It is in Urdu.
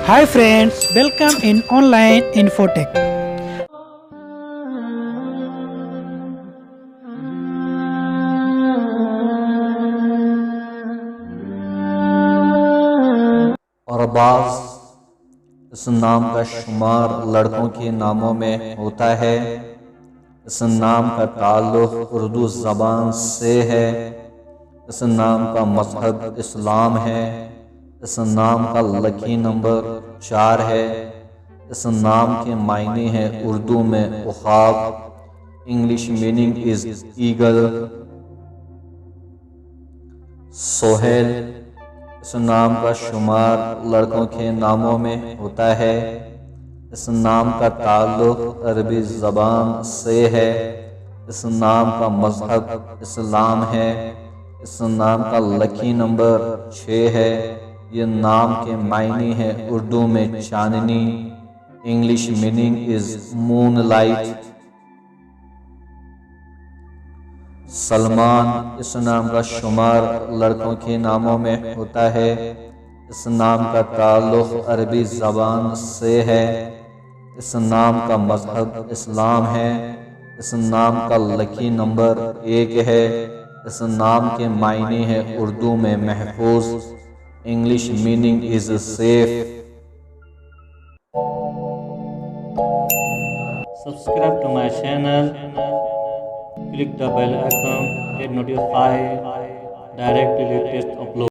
Hi friends, welcome in online Infotech. اور بعض اس نام کا شمار لڑکوں کے ناموں میں ہوتا ہے۔ اس نام کا تعلق اردو زبان سے ہے۔ اس نام کا مذہب اسلام ہے۔ اس نام کا لکی نمبر 4 ہے۔ اس نام کے معنی ہے اردو میں عقاب، English meaning is eagle. Sohail اس نام کا شمار لڑکوں کے ناموں میں ہوتا ہے۔ اس نام کا تعلق عربی زبان سے ہے۔ اس نام کا مذہب اسلام ہے۔ اس نام کا لکی نمبر 6 ہے۔ یہ نام کے معنی ہے اردو میں چاندنی، English meaning is moon light. Salman اس نام کا شمار لڑکوں کے ناموں میں ہوتا ہے۔ اس نام کا تعلق عربی زبان سے ہے۔ اس نام کا مذہب اسلام ہے۔ اس نام کا لکی نمبر 1 ہے۔ اس نام کے معنی ہے اردو میں محفوظ، English meaning is safe. Subscribe to my channel, click the bell icon, get notified directly latest upload.